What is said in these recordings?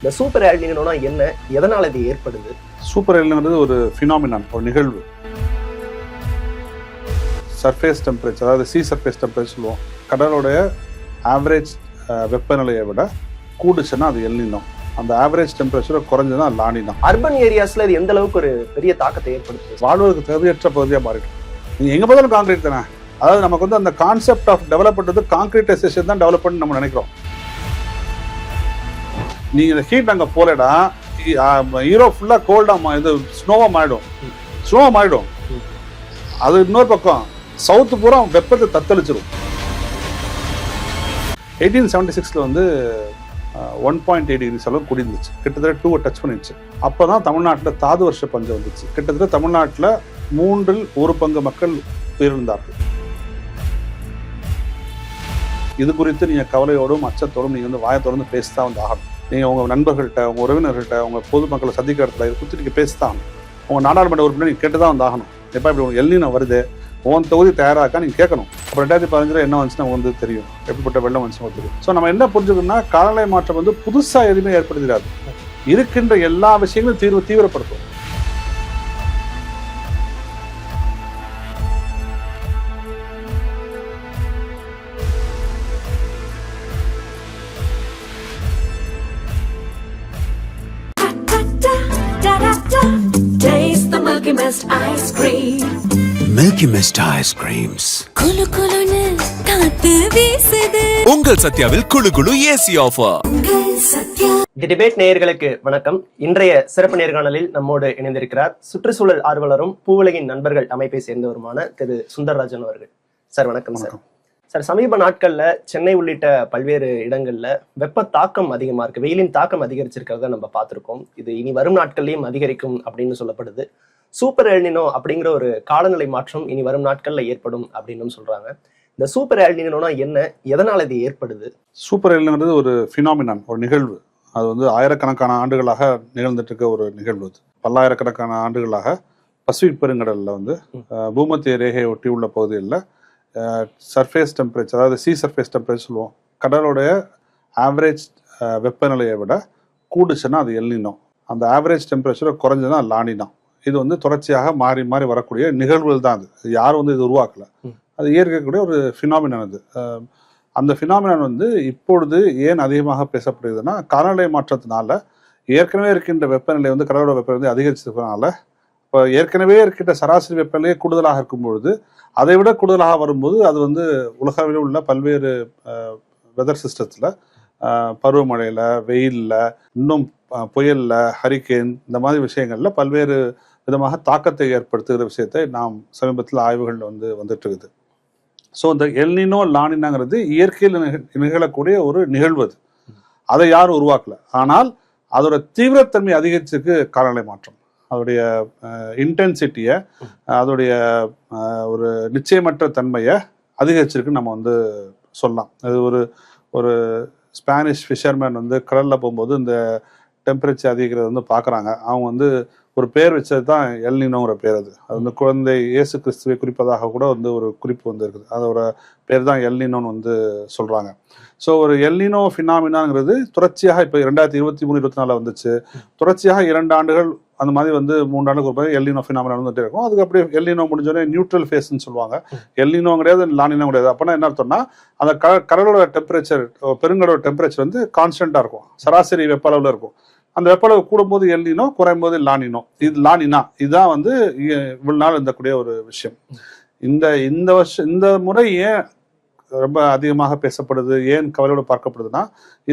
இந்த சூப்பர் எல்னினோனா என்ன, எதனால இது ஏற்படுது? சூப்பர் எல்னினோன்றது ஒரு ஃபினாமினான், ஒரு நிகழ்வு. சர்ஃபேஸ் டெம்பரேச்சர், அதாவது சி சர்ஃபேஸ் டெம்பரேச்சர் சொல்லுவோம். கடலுடைய ஆவரேஜ் வெப்பநிலையை விட கூடுச்சுன்னா அது எல்னினோ. அந்த ஆவரேஜ் டெம்பரேச்சர் குறைஞ்சதுன்னா லானினோ. அர்பன் ஏரியாஸ்ல இது எந்த அளவுக்கு ஒரு பெரிய தாக்கத்தை ஏற்படுத்துது? வாழ்வதற்கு தேவையற்ற பகுதியாக மாறிடும். நீங்க எங்க பார்த்தாலும் கான்கிரீட் தானே. அதாவது நமக்கு வந்து அந்த கான்செப்ட் ஆஃப் டெவலப்மெண்ட் வந்து கான்கிரீட்டைசேஷன் தான் டெவலப்மெண்ட் நம்ம நினைக்கிறோம். நீங்க இந்த ஹீட் அங்கே போலடா ஈரோப் ஃபுல்லா கோல்டா இது ஸ்னோவா மாறிடும். அது இன்னொரு பக்கம் சவுத்து பூரா வெப்பத்தை தத்தளிச்சிடும். 1876 வந்து 1.8 டிகிரி அளவு குடிந்துச்சு. கிட்டத்தட்ட 2 டச் பண்ணிடுச்சு. அப்போதான் தமிழ்நாட்டில் தாது வருஷ பஞ்சம் வந்துச்சு. கிட்டத்தட்ட தமிழ்நாட்டில் 1/3 மக்கள் உயிரிழந்தார்கள். இது குறித்து நீங்க கவலையோடும் அச்சத்தோடும் நீங்க வந்து வாயை தொடர்ந்து பேசிதான் வந்து ஆகணும். நீங்க உங்க நண்பர்கள்ட்ட, உங்க உறவினர்கள்ட்ட, உங்க பொதுமக்களை சந்திக்கிற இடத்துல இதை குறித்து நீங்க பேசிதான் ஆகணும். உங்க நாடாளுமன்ற உறுப்பினர் நீங்க கேட்டுதான் வந்து ஆகணும். எப்ப இப்படி எல்னினோ வருது, உன் தொகுதி தயாராக நீங்க கேட்கணும். அப்புறம் 2015 என்ன வந்துச்சுன்னா வந்து தெரியும், எப்படிப்பட்ட வெள்ளம் வந்துச்சுன்னு தெரியும். ஸோ நம்ம என்ன புரிஞ்சுக்கணும்னா, காலநிலை மாற்றம் வந்து புதுசா எதுவுமே ஏற்படுத்திடாது. இருக்கின்ற எல்லா விஷயங்களும் தீவிரப்படுத்தும். Taste the Milky Mist ice cream. Milky Mist ice creams. குளு குளுன்னு காத்து வீசுது. உங்கள் சத்யாவில் குளு குளு ஏசி ஆஃபர். உங்கள் சத்யா. தி டிபேட் நேயர்களுக்கு வணக்கம். இன்றைய சிறப்பு நேர்காணலில் நம்மோடு இணைந்திருக்கிறார் சுற்றுச்சூழல் ஆர்வலரும் பூவுலகின் நண்பர்கள் அமைப்பை சேர்ந்தவருமான திரு சுந்தர்ராஜன் அவர்கள். சார் வணக்கம். சார், சமீப நாட்கள்ல சென்னை உள்ளிட்ட பல்வேறு இடங்கள்ல வெப்ப தாக்கம் அதிகமா இருக்கு, வெயிலின் தாக்கம் அதிகரிச்சிருக்கிறத நம்ம பார்த்திருக்கோம். இது இனி வரும் நாட்கள்லயும் அதிகரிக்கும் அப்படின்னு சொல்லப்படுது. சூப்பர் எல்னினோ அப்படிங்கிற ஒரு காலநிலை மாற்றம் இனி வரும் நாட்கள்ல ஏற்படும் அப்படின்னு சொல்றாங்க. இந்த சூப்பர் எல்னினோனா என்ன, எதனால இது ஏற்படுது? சூப்பர் எல்னினோன்றது ஒரு ஃபினாமினான், ஒரு நிகழ்வு. அது வந்து ஆயிரக்கணக்கான ஆண்டுகளாக நிகழ்ந்துட்டு இருக்க ஒரு நிகழ்வு. அது பல்லாயிரக்கணக்கான ஆண்டுகளாக பசிபிக் பெருங்கடல்ல வந்து பூமத்திய ரேகையை ஒட்டி உள்ள பகுதிகளில் சர்ஃபேஸ் டெம்பரேச்சர், அதாவது சி சர்ஃபேஸ் டெம்பரேச்சர் சொல்லுவோம். கடலுடைய ஆவரேஜ் வெப்பநிலையை விட கூடுச்சுன்னா அது எல்னினோ. அந்த ஆவரேஜ் டெம்பரேச்சர் குறைஞ்சதுன்னா லானினோ. இது வந்து தொடர்ச்சியாக மாறி மாறி வரக்கூடிய நிகழ்வுகள் தான். அது யாரும் வந்து இது உருவாக்கல, அது இயற்கைக்கூடிய ஒரு ஃபினாமினான். அது அந்த ஃபினாமினான் வந்து இப்பொழுது ஏன் அதிகமாக பேசப்படுகிறதுனா, காலநிலை மாற்றத்தினால ஏற்கனவே இருக்கின்ற வெப்பநிலை வந்து கடலோட வெப்பநிலை அதிகரிச்சதுனால, இப்போ ஏற்கனவே இருக்கின்ற சராசரி வெப்பநிலையே கூடுதலாக இருக்கும் பொழுது அதை விட கூடுதலாக வரும்போது அது வந்து உலகளவில் உள்ள பல்வேறு வெதர் சிஸ்டத்தில் பருவமழையில், வெயிலில், இன்னும் புயலில், ஹரிக்கேன், இந்த மாதிரி விஷயங்களில் பல்வேறு விதமாக தாக்கத்தை ஏற்படுத்துகிற விஷயத்தை நாம் சமீபத்தில் ஆய்வுகள் வந்துட்டு இருக்குது. ஸோ இந்த எல்னினோ லானினாங்கிறது இயற்கையில் நிகழக்கூடிய ஒரு நிகழ்வு. அது அதை யாரும் உருவாக்கல. ஆனால் அதோட தீவிரத்தன்மை அதிகரிச்சிருக்கு காலநிலை மாற்றம். அதோடைய இன்டென்சிட்டியை, அதோடைய ஒரு நிச்சயமற்ற தன்மையை அதிகரிச்சிருக்குன்னு நம்ம வந்து சொல்லலாம். அது ஒரு ஸ்பானிஷ் ஃபிஷர்மேன் வந்து கடலில் போகும்போது இந்த டெம்பரேச்சர் அதிகரிக்கிறது வந்து பார்க்குறாங்க. அவங்க வந்து ஒரு பேர் வச்சது தான் எல்னினோங்கிற பேர். அது வந்து குழந்தை இயேசு கிறிஸ்துவை குறிப்பதாக கூட வந்து ஒரு குறிப்பு வந்து இருக்குது. அதோட பேர் தான் எல்னினோன்னு வந்து சொல்கிறாங்க. ஸோ ஒரு எல்னினோ ஃபினாமினாங்கிறது தொடர்ச்சியாக இப்போ 2023-24 வந்துச்சு. தொடர்ச்சியாக 2 ஆண்டுகள் அந்த மாதிரி வந்து 3 ஆண்டுக்கு ஒரு பிறகு எல்னினோ ஃபினாமினா வந்துட்டே இருக்கும். அதுக்கு அப்படியே எல்னினோ முடிஞ்சோடனே நியூட்ரல் ஃபேஸ்ன்னு சொல்லுவாங்க. எல்னினோ கிடையாது, லானினோ கிடையாது. அப்படின்னா என்ன அர்த்தம்னா, அந்த கடலோட டெம்பரேச்சர், பெருங்கடலோட டெம்பரேச்சர் வந்து கான்ஸ்டன்டா இருக்கும், சராசரி வெப்ப அளவில் இருக்கும். அந்த வெப்ப அளவு கூடும்போது எல்னினோ, குறையும் போது லானினோ. இது லானினா, இதுதான் வந்து இவ்வளவு நாள் இருந்தக்கூடிய ஒரு விஷயம். இந்த வருஷம், இந்த முறை ஏன் ரொம்ப அதிகமாக பேசப்படுது, ஏன் கவலையோட பார்க்கப்படுதுன்னா,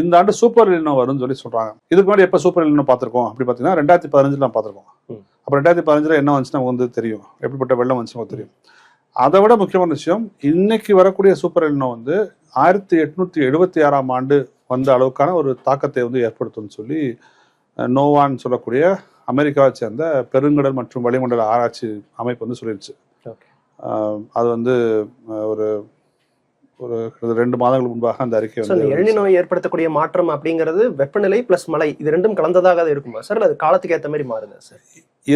இந்த ஆண்டு சூப்பர் எல்னினோ வரும்னு சொல்லி சொல்றாங்க. இதுக்கு முன்னாடி எப்ப சூப்பர் எல்னினோ பார்த்திருக்கோம் அப்படி பார்த்தீங்கன்னா 2015 பார்த்திருக்கோம். அப்புறம் 2015 என்ன வந்துச்சுன்னா வந்து தெரியும், எப்படிப்பட்ட வெள்ளம் வந்துச்சுன்னு தெரியும். அதை விட முக்கியமான விஷயம், இன்னைக்கு வரக்கூடிய சூப்பர் எல்னினோ வந்து 1876ஆம் ஆண்டு வந்த அளவுக்கான ஒரு தாக்கத்தை வந்து ஏற்படுத்தும்னு சொல்லி நோவான்னு சொல்லக்கூடிய அமெரிக்காவை சேர்ந்த பெருங்கடல் மற்றும் வளிமண்டல ஆராய்ச்சி அமைப்பு வந்து சொல்லிடுச்சு. அது வந்து ஒரு 2 மாதங்கள் முன்பாக அந்த அறிக்கை வந்து எல்னினோ ஏற்படுத்தக்கூடிய மாற்றம் அப்படிங்கிறது வெப்பநிலை பிளஸ் மழை, இது ரெண்டும் கலந்ததாக இருக்குமா சார்? அது காலத்துக்கு ஏற்ற மாதிரி மாறுதா சார்?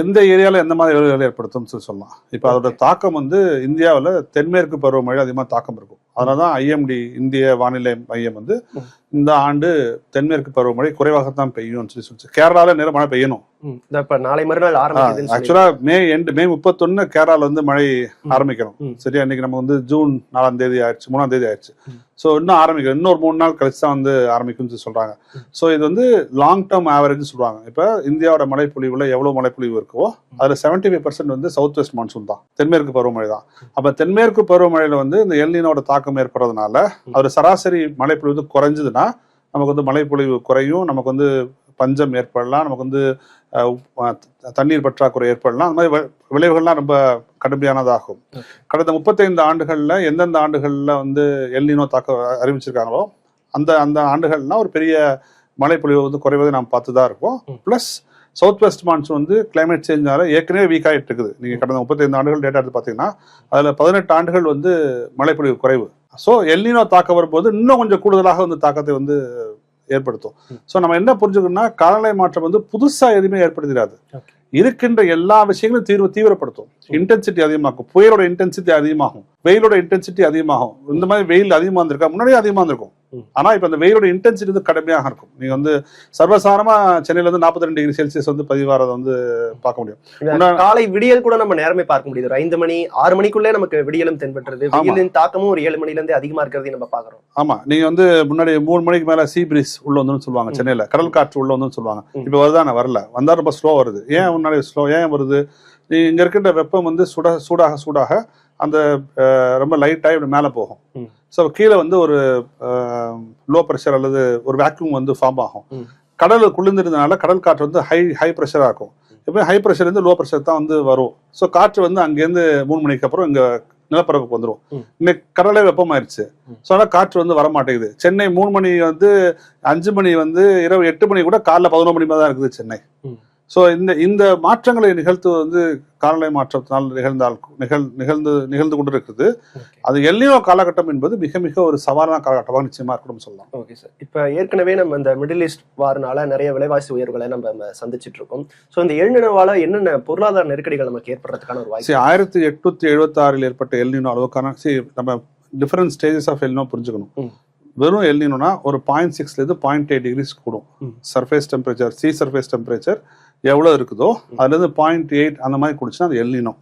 எந்த ஏரியாவில் எந்த மாதிரி விளைவுகளை ஏற்படுத்தும் சொல்லலாம். இப்போ அதோட தாக்கம் வந்து இந்தியாவில் தென்மேற்கு பருவமழை அதிகமாக தாக்கம் இருக்கும். அதனாலதான் IMD இந்திய வானிலை மையம் வந்து இந்த ஆண்டு தென்மேற்கு பருவமழை குறைவாகத்தான் பெய்யும்னு சொல்லிச்சு. கேரளால நேரம் மழை பெய்யணும். இப்ப நாளை மறுநாள் ஆரம்பிக்குதுன்னு ஆக்சுவலா மே 31 கேரளால வந்து மழை ஆரம்பிக்கணும். சரியா, இன்னைக்கு நம்ம வந்து ஜூன் 4ஆம் தேதி ஆயிடுச்சு, 3ஆம் தேதி ஆயிடுச்சு. ஸோ இன்னும் ஆரம்பிக்கணும், இன்னொரு 3 நாள் கழிச்சு தான் வந்து ஆரம்பிக்கும்னு சொல்றாங்க. ஸோ இது வந்து லாங் டேர்ம் ஆவரேஜ் சொல்லுவாங்க. இப்ப இந்தியாவோட மழைப்பொழிவுல எவ்வளவு மழைப்பொழிவு இருக்கோ அதுல 75% வந்து சவுத் வெஸ்ட் மான்சூன் தான், தென்மேற்கு பருவமழை தான். அப்ப தென்மேற்கு பருவமழையில வந்து இந்த எல்னினோட தாக்கம் ஏற்படுறதுனால அது சராசரி மழைப்பொழிவு குறைஞ்சதுன்னா நமக்கு வந்து மழைப்பொழிவு குறையும், நமக்கு வந்து பஞ்சம் ஏற்படலாம், நமக்கு வந்து தண்ணீர் பற்றாக்குறை ஏற்படலாம். அந்த மாதிரி விளைவுகள்லாம் ரொம்ப கடுமையானதாகும். கடந்த 35 ஆண்டுகள்ல எந்தெந்த ஆண்டுகள்ல வந்து எல்னினோ தாக்க அறிவிச்சிருக்காங்களோ அந்த அந்த ஆண்டுகள்லாம் ஒரு பெரிய மழைப்பொழிவு வந்து குறைவதை நாம் பார்த்துதான் இருக்கோம். பிளஸ் சவுத் வெஸ்ட் மான்சூன் வந்து கிளைமேட் சேஞ்சால ஏற்கனவே வீக் ஆகிட்டு இருக்குது. நீங்க கடந்த 35 ஆண்டுகள் டேட்டா எடுத்து பார்த்தீங்கன்னா அதுல 18 ஆண்டுகள் வந்து மழைப்பொழிவு குறைவு. ஸோ எல்னினோ தாக்கம் வரும்போது இன்னும் கொஞ்சம் கூடுதலாக வந்து தாக்கத்தை வந்து ஏற்படுத்தும். ஸோ நம்ம என்ன புரிஞ்சுக்கணும்னா காலநிலை மாற்றம் வந்து புதுசா எதுவுமே ஏற்படுத்திடாது, இருக்கின்ற எல்லா விஷயங்களும் தீவிரப்படுத்தும். இன்டென்சிட்டி அதிகமாகும், புயலோட இன்டென்சிட்டி அதிகமாகும், வெயிலோட இன்டென்சிட்டி அதிகமாகும். இந்த மாதிரி வெயில் அதிகமா இருந்திருக்கா, முன்னாடியே அதிகமா இருந்திருக்கும். ஆனா இப்ப அந்த வெயிலோட இன்டென்சிட்டி வந்து கடுமையாக இருக்கும். நீங்க வந்து சர்வசாரமா சென்னையில இருந்து 42 டிகிரி செல்சியஸ் வந்து பதிவாரதை வந்து பார்க்க முடியும். காலை விடியல் கூட நம்ம நேரமே பார்க்க முடியுது. 5 மணி 6 மணிக்குள்ளே நமக்கு விடியலும் தென்பட்டுறது. வெயிலின் தாக்கமும் ஒரு 7 மணில இருந்து அதிகமா இருக்கிறதையும் நம்ம பாக்குறோம். ஆமா, நீங்க வந்து முன்னாடி 3 மணிக்கு மேல சீ பிரீஸ் உள்ள வந்து சொல்லுவாங்க, சென்னையில கடல் காற்று உள்ள வந்து சொல்லுவாங்க. இப்ப வருதானே? வரல, வந்தா ரொம்ப ஸ்லோ வருது. ஏன் முன்னாடி ஸ்லோ ஏன் வருது? இங்க இருக்கின்ற வெப்பம் வந்து சூடாக அந்த ரொம்ப லைட்டாக இப்படி மேலே போகும். ஸோ கீழே வந்து ஒரு லோ ப்ரெஷர் அல்லது ஒரு வேக்யூம் வந்து ஃபார்ம் ஆகும். கடல் குளிர்ந்திருந்தனால கடல் காற்று வந்து ஹை ப்ரெஷராக இருக்கும். எப்போ ஹை ப்ரெஷர் இருந்து லோ ப்ரெஷர் தான் வந்து வரும். ஸோ காற்று வந்து அங்கேருந்து 3 மணிக்கு அப்புறம் இங்கே நிலப்பரப்புக்கு வந்துடும். இன்னைக்கு கடலே வெப்பமாயிருச்சு. ஸோ அதனால் காற்று வந்து வரமாட்டேங்குது. சென்னை 3 மணி வந்து 5 மணி வந்து இரவு 8 மணி கூட காலைல 11 மணி தான் இருக்குது சென்னை. ஸோ இந்த மாற்றங்களை நிகழ்த்துவது வந்து காலநிலை மாற்றத்தினால் நிகழ்ந்து கொண்டு இருக்குது. அது எல்னினோ காலகட்டம் என்பது மிக மிக ஒரு சவாலான காலகட்டமாக நிச்சயமா இருக்கணும்னு சொல்லலாம். ஓகே சார், இப்போ ஏற்கனவே நம்ம இந்த மிடில் ஈஸ்ட் வார்னால நிறைய விலைவாசி உயர்வுகளை நம்ம சந்திச்சுட்டு இருக்கோம். ஸோ இந்த எல்னினோவால என்னென்ன பொருளாதார நெருக்கடிகள் நமக்கு ஏற்படுறதுக்கான ஒரு வாய்ப்பு? 1876 ஏற்பட்ட எல்னினோ அளவுக்கான நம்ம டிஃபரண்ட் ஸ்டேஜஸ் ஆஃப் எல்னினோ புரிஞ்சுக்கணும். வெறும் எல்னினோனா ஒரு 0.6 இருந்து 0.8 டிகிரிஸ் கூடும். Surface temperature, C surface temperature எவ்வளோ இருக்குதோ அதுலேருந்து 0.8 அந்த மாதிரி குடிச்சுன்னா அது எல்னினோ.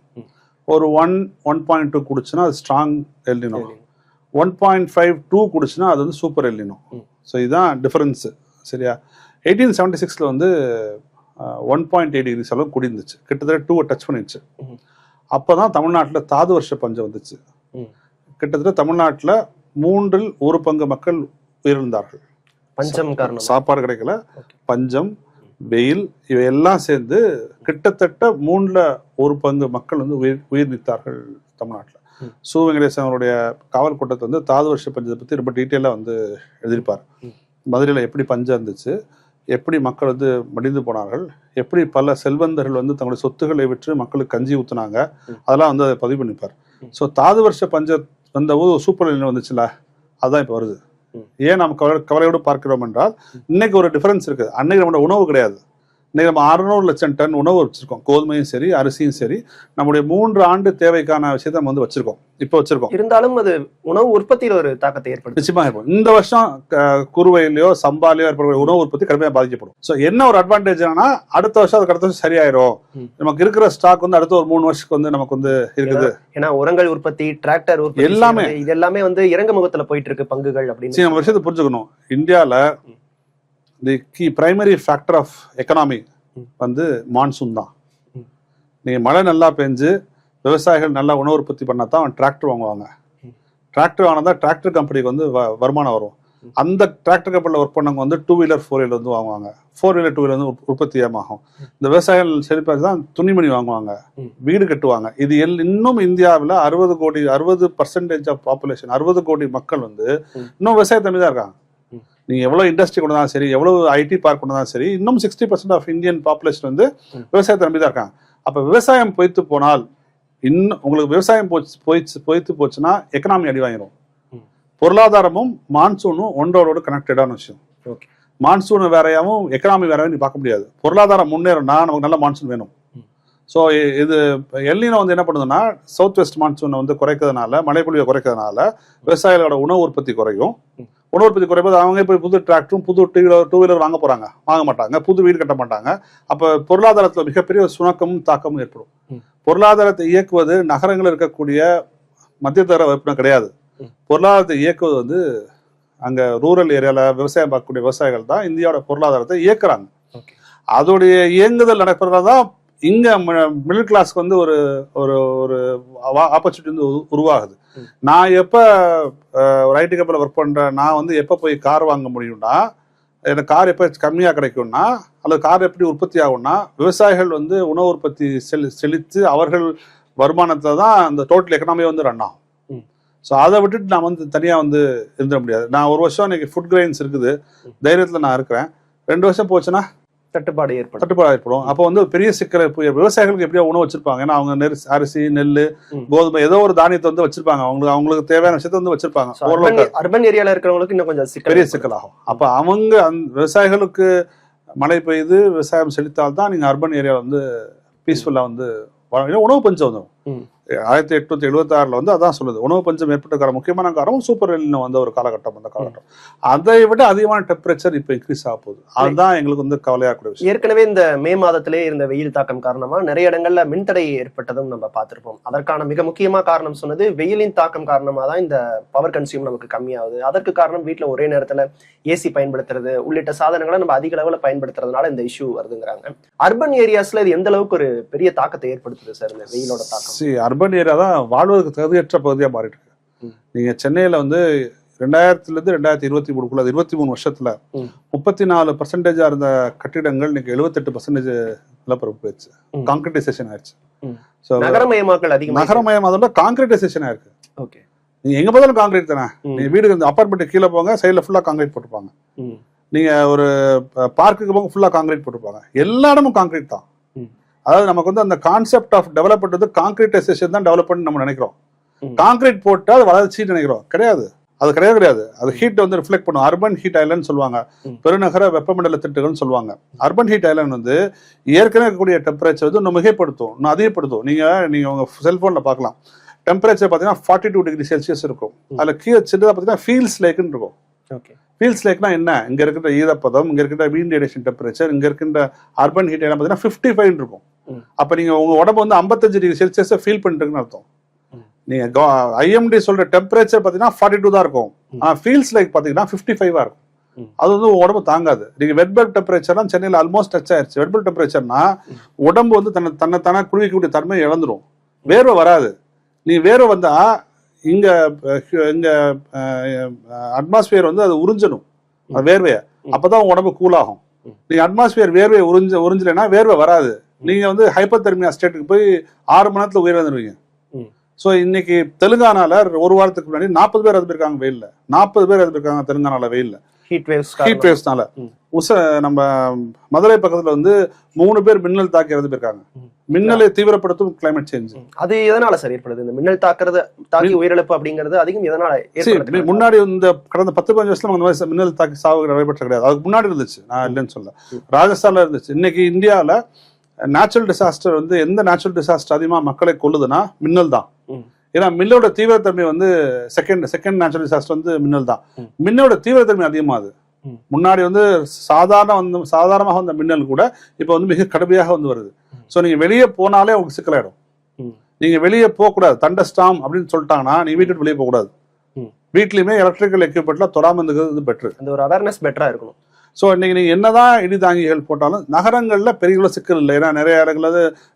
ஒரு 1.2 குடிச்சுன்னா அது ஸ்ட்ராங் எல்னினோ. 1.52 குடிச்சுன்னா அது வந்து சூப்பர் எல்னினோ. ஸோ இதுதான் டிஃபரன்ஸு. சரியா, 1876 வந்து 1.8 டிகிரிஸ் அளவு குடிந்துச்சு, கிட்டத்தட்ட 2 டச் பண்ணிடுச்சு. அப்போதான் தமிழ்நாட்டில் தாது வருஷ பஞ்சம் வந்துச்சு. கிட்டத்தட்ட தமிழ்நாட்டில் 1/3 பங்கு மக்கள் உயிரிழந்தார்கள். பஞ்சம் காரணம், சாப்பாடு கிடைக்கல, பஞ்சம், வெயில், இவையெல்லாம் சேர்ந்து கிட்டத்தட்ட 1/3 பங்கு மக்கள் வந்து உயிர் நீத்தார்கள் தமிழ்நாட்டில். சு வெங்கடேசன் அவருடைய காவல் கூட்டத்தை வந்து தாது வருஷ பஞ்சத்தை பற்றி ரொம்ப டீட்டெயிலாக வந்து எழுதியிருப்பார். மதுரையில் எப்படி பஞ்சம் இருந்துச்சு, எப்படி மக்கள் வந்து மடிந்து போனார்கள், எப்படி பல செல்வந்தர்கள் வந்து தங்களுடைய சொத்துக்களை விற்று மக்களுக்கு கஞ்சி ஊத்துனாங்க, அதெல்லாம் வந்து அதை பதிவு பண்ணிப்பார். ஸோ தாது வருஷ பஞ்சம் வந்தபோது சூப்பர் எல்னினோ வந்துச்சுல, அதுதான் இப்போ வருது. ஏன் நம்ம கவலையோடு பார்க்கிறோம் என்றால் இன்னைக்கு ஒரு டிஃபரன்ஸ் இருக்குது. அன்னைக்கு நம்மளோட உணவு கிடையாது. இன்னைக்கு நம்ம 600 லட்சம் டன் உணவு வச்சிருக்கோம். கோதுமையும் சரி, அரிசியும் சரி, நம்முடைய 3 ஆண்டு தேவைக்கான விஷயத்தை நம்ம வந்து வச்சிருக்கோம், இப்போ வச்சிருக்கோம். இருந்தாலும் அது உணவு உற்பத்தியில ஒரு தாக்கத்தை ஏற்படுத்தும். நிச்சயமா இருக்கும். இந்த வருஷம் குறுவையிலயோ சம்பாலையோ ஏற்படக்கூடிய உணவு உற்பத்தி கடுமையாக பாதிக்கப்படும். ஸோ என்ன ஒரு அட்வான்டேஜ் ஆனா அடுத்த வருஷம் அதுக்கு அடுத்த வருஷம் சரியாயிரும். நமக்கு இருக்கிற ஸ்டாக் வந்து அடுத்த ஒரு 3 வருஷத்துக்கு வந்து நமக்கு வந்து இருக்குது. ஏன்னா உரங்கள் உற்பத்தி, டிராக்டர் உற்பத்தி, எல்லாமே இது எல்லாமே வந்து இறங்க முகத்துல போயிட்டு இருக்கு பங்குகள் அப்படின்னு நம்ம விஷயத்தை புரிஞ்சுக்கணும். இந்தியால the key primary factor of economy வந்து மான்சூன் தான். நீங்க மழை நல்லா பெஞ்சு விவசாயிகள் நல்லா உணவு உற்பத்தி பண்ணா தான் டிராக்டர் வாங்குவாங்க. டிராக்டர் வாங்கினா டிராக்டர் கம்பெனிக்கு வந்து வருமானம் வரும். அந்த டிராக்டர் கம்பெனியில் ஒர்க் பண்ணவங்க வந்து 2 வீலர் 4 வீலர் வந்து வாங்குவாங்க. 4 வீலர் 2 வீலர் வந்து உற்பத்தி ஆகும். இந்த விவசாயிகள் செழிப்பாக தான் துணிமணி வாங்குவாங்க, வீடு கட்டுவாங்க. இது இன்னும் இந்தியாவில் 60% ஆஃப் பாப்புலேஷன், 60 கோடி மக்கள் வந்து இன்னும் விவசாயத்தை தான் இருக்காங்க. நீங்க எவ்வளவு இண்டஸ்ட்ரி கொண்டு தான் சரி, எவ்வளவு ஐடி பார்க் கொண்டு தான் சரி, இன்னும் 60% ஆஃப் இந்தியன் பாப்புலேஷன் வந்து விவசாயத்தை நம்பி தான் இருக்காங்க. அப்ப விவசாயம் பொய்த்து போனால், இன்னும் உங்களுக்கு விவசாயம் பொய்த்து போச்சுன்னா எக்கனாமி அடி வாங்கிடும். பொருளாதாரமும் மான்சூனும் ஒன்றோடு கனெக்டடான விஷயம். மான்சூன் வேறையாவும் எக்கனாமி வேறையாவும் நீ பார்க்க முடியாது. பொருளாதாரம் முன்னேறனா நமக்கு நல்ல மான்சூன் வேணும். ஸோ இது எல்லினோ வந்து என்ன பண்ணுதுன்னா சவுத் வெஸ்ட் மான்சூனை வந்து குறைக்கிறதுனால, மழைப்பொழிவை குறைக்கிறதுனால விவசாயிகளோட உணவு உற்பத்தி குறையும். உணவு உற்பத்தி குறைப்பது அவங்க இப்போ புது டிராக்டரும் புது டூ வீலர் வாங்க போறாங்க, வாங்க மாட்டாங்க, புது வீடு கட்ட மாட்டாங்க. அப்போ பொருளாதாரத்தில் மிகப்பெரிய சுணக்கமும் தாக்கமும் ஏற்படும். பொருளாதாரத்தை இயக்குவது நகரங்களில் இருக்கக்கூடிய மத்தியதர வகுப்பினர் கிடையாது. பொருளாதாரத்தை இயக்குவது வந்து அங்க ரூரல் ஏரியால விவசாயம் பார்க்கக்கூடிய விவசாயிகள் தான் இந்தியாவோட பொருளாதாரத்தை இயக்குறாங்க. அதோடைய இயங்குதல் நடக்கிறதான் இங்க மிடில் கிளாஸ்க்கு வந்து ஒரு ஒரு ஒரு ஆப்பர்ச்சுனிட்டி வந்து உருவாகுது. நான் எப்ப ஒரு ஐடி கம்பெனியில் ஒர்க் பண்றேன், நான் வந்து எப்ப போய் கார் வாங்க முடியும்னா, எனக்கு கார் எப்ப கம்மியா கிடைக்கும்னா, அல்லது கார் எப்படி உற்பத்தி ஆகும்னா, விவசாயிகள் வந்து உணவு உற்பத்தி செலுத்தி அவர்கள் வருமானத்தை தான் அந்த டோட்டல் எக்கனாமியை வந்து ரன் ஆகும். ஸோ அதை விட்டுட்டு நான் வந்து தனியா வந்து இருந்துட முடியாது. நான் ஒரு வருஷம் இன்னைக்கு ஃபுட் கிரெயின்ஸ் இருக்குது, தைரியத்துல நான் இருக்கிறேன். 2 வருஷம் போச்சுன்னா தட்டுப்பாடு ஏற்படும். அப்போ வந்து பெரிய சிக்கல். விவசாயிகளுக்கு எப்படியா உணவு வச்சிருப்பாங்க, ஏன்னா அவங்க அரிசி, நெல், கோதுமை, ஏதோ ஒரு தானியத்தை வந்து வச்சிருப்பாங்க. அவங்களுக்கு தேவையான விஷயத்த வந்து வச்சிருப்பாங்க. அர்பன் ஏரியால இருக்கிறவங்களுக்கு இன்னும் கொஞ்சம் பெரிய சிக்கலாகும். அப்ப அவங்க விவசாயிகளுக்கு மழை பெய்து விவசாயம் செழித்தால்தான் நீங்க அர்பன் ஏரியா வந்து பீஸ்ஃபுல்லா வந்து உணவு பஞ்சம் வந்து 1876 வந்து அதான் சொல்லுது. உணவு பஞ்சம் ஏற்பட்ட முக்கியமான காரணம் சூப்பர் எல்னினோ வந்த ஒரு காலகட்டம். அந்த காலகட்டம் அதை விட அதிகமான டெம்பரேச்சர் இப்ப இன்க்ரீஸ் ஆக போகுது. அதுதான் எங்களுக்கு வந்து கவலையா கூடிய விஷயம். ஏற்கனவே இந்த மே மாதத்திலே இருந்த வெயில் தாக்கம் காரணமா நிறைய இடங்கள்ல மின்தடை ஏற்பட்டதும் நம்ம பார்த்திருப்போம். அதற்கான மிக முக்கியமா காரணம் சொன்னது வெயிலின் தாக்கம் காரணமா தான் இந்த பவர் கன்சியூம் நமக்கு கம்மியாகுது. அதற்கு காரணம் வீட்டுல ஒரே நேரத்துல ஏசி பயன்படுத்துறது உள்ளிட்ட சாதனங்களை நம்ம அதிக அளவுல பயன்படுத்துறதுனால இந்த இஷ்யூ வருதுங்கிறாங்க. அர்பன் ஏரியாஸ்ல இது எந்த அளவுக்கு ஒரு பெரிய தாக்கத்தை ஏற்படுத்துது சார் இந்த வெயிலோட தாக்கம்? அர்பன் ஏரியா தான் வாழ்வதற்கு தகுதியற்ற பகுதியா மாறிட்டு இருக்கு. நீங்க சென்னையில வந்து 2000 இருந்து 2023 23 வருஷத்துல 34% இருந்த கட்டிடங்கள் இன்னைக்கு 78% நிலப்பரப்பு போயிடுச்சு. கான்கிரீட்டைசேஷன் ஆயிடுச்சு. நகரமயமாக்கல் அதிகம். நகரமயமாதோட கான்கிரீட்டைசேஷன் ஆயிருக்கு. நீங்க எங்க பார்த்தாலும் கான்கிரீட் தானே. நீங்க வீடு அபார்ட்மெண்ட் கீழே போங்க, சைட்ல ஃபுல்லா கான்கிரீட் போட்டுருப்பாங்க. நீங்க ஒரு பார்க்குக்கு போங்க, ஃபுல்லா கான்கிரீட் போட்டுருப்பாங்க. எல்லா இடமும் கான்கிரீட் தான். அதாவது நமக்கு வந்து அந்த கான்செப்ட் ஆஃப் டெவலப்மெண்ட் வந்து கான்கிரீட்டைசேஷன் தான் டெவலப்மெண்ட் நம்ம நினைக்கிறோம். கான்கிரீட் போட்டு அது வளர்ச்சின்னு நினைக்கிறோம். கிடையாது, அது கிடையாது. அது ஹீட் வந்து ரிஃப்ளெக்ட் பண்ணும். அர்பன் ஹீட் ஐலண்ட் சொல்லுவாங்க, பெருநகர வெப்பமண்டல திட்டுகள்னு சொல்லுவாங்க. அர்பன் ஹீட் ஐலண்ட் வந்து ஏற்கனவே இருக்கக்கூடிய டெம்பரேச்சர் வந்து இன்னும் மிகைப்படுத்தும், இன்னும் அதிகப்படுத்தும். நீங்க உங்க செல்போன்ல பார்க்கலாம், டெம்பரேச்சர் பார்த்தீங்கன்னா 42 டிகிரி செல்சியஸ் இருக்கும். அதுல கீழே சின்னதாக பார்த்தீங்கன்னா ஃபீல்ஸ் லேக்னு இருக்கும். ஃபீல்ஸ் லேக்னா என்ன? இங்க இருக்கிற ஈரப்பதம், இங்க இருக்கிற மீன் ரேடியேஷன் டெம்பரேச்சர், இங்க இருக்கின்ற அர்பன் ஹீட் ஐலண்ட் பார்த்தீங்கன்னா 55 இருக்கும். அப்ப நீங்க உங்க உடம்பு வந்து 55 டிகிரி செல்சியஸ் ஃபீல் பண்ணிட்டுருக்குன்னு அர்த்தம். நீங்க ஐஎம்டி சொல்ற டெம்பரேச்சர் பாத்தீங்கன்னா 42 தான் இருக்கும். ஃபீல்ஸ் லைக் பாத்தீங்கன்னா 55 இருக்கும். அது வந்து உடம்பு தாங்காது. நீங்க வெட் பெல்ட் டெம்பரேச்சர்லாம் சென்னையில ஆல்மோஸ்ட் டச் ஆயிருச்சு. வெட் பெல்ட் டெம்பரேச்சர்னா உடம்பு வந்து தன்னை குளிக்கக்கூடிய தன்மை இழந்துரும். வேர்வை வராது. நீ வேர்வை வந்தா இங்க அட்மாஸ்பியர் வந்து அது உறிஞ்சணும் வேர்வைய, அப்பதான் உடம்பு கூலாகும். நீங்க அட்மாஸ்பியர் வேர்வையை உறிஞ்சலைன்னா வேர்வை வராது. நீங்க வந்து ஹைப்பர் தெர்மியா ஸ்டேட்டுக்கு போய் 6 மணி நேரத்துல உயிரிழந்துருவீங்க. ஸோ இன்னைக்கு தெலுங்கானால ஒரு வாரத்துக்கு முன்னாடி 40 பேர் இறந்து போயிருக்காங்க வெயில்ல. 40 பேர் இறந்து போயிருக்காங்க தெலுங்கானால வெயில்ல, ஹீட் வேவ்ஸ்னால. நம்ம மதுரை பக்கத்துல வந்து 3 பேர் மின்னல் தாக்கி இறந்து போயிருக்காங்க. மின்னலை தீவிரப்படுத்தும் கிளைமேட் சேஞ்ச். அது எதனால சார் ஏற்படுது? இந்த மின்னல் தாக்கி உயிரிழப்பு அப்படிங்கிறது அதிகம் எதனால? முன்னாடி இந்த கடந்த 10-15 வருஷத்துல அந்த மாதிரி மின்னல் தாக்கி சாவு நடைபெற்ற கிடையாது. அதுக்கு முன்னாடி இருந்துச்சு, நான் இல்லைன்னு சொல்ல. ராஜஸ்தான்ல இருந்துச்சு. இன்னைக்கு இந்தியாவில நேச்சுரல் டிசாஸ்டர் வந்து எந்த நேச்சுரல் டிசாஸ்டர் அதிகமா மக்களை கொல்லுதுன்னா மின்னல் தான். ஏன்னா மின்னோட தீவிரத்தன்மை வந்து செகண்ட் நேச்சுரல் டிசாஸ்டர் வந்து மின்னல் தான். மின்னோட தீவிரத்தன்மை அதிகமாகுது. முன்னாடி வந்து சாதாரணமாக வந்த மின்னல் கூட இப்ப வந்து மிக கடுமையாக வந்து வருது. ஸோ நீங்க வெளியே போனாலே உங்களுக்கு சிக்கலாயிடும். நீங்க வெளியே போகக்கூடாது, தண்டர் ஸ்டார்ம் அப்படின்னு சொல்லிட்டாங்கன்னா நீங்க வீட்டுக்கு வெளியே போகக்கூடாது. வீட்லயுமே எலக்ட்ரிக்கல் எக்யூப்மெண்ட்லாம் தொடாம இருந்தது பெட்டர். அந்த ஒரு அவேர்னஸ் பெட்டரா இருக்கணும். ஸோ இன்னைக்கு நீங்க என்னதான் இடி தாங்கிகள் போட்டாலும் நகரங்கள்ல பெரிய சிக்கல் இல்லை. ஏன்னா நிறைய இடங்கள்ல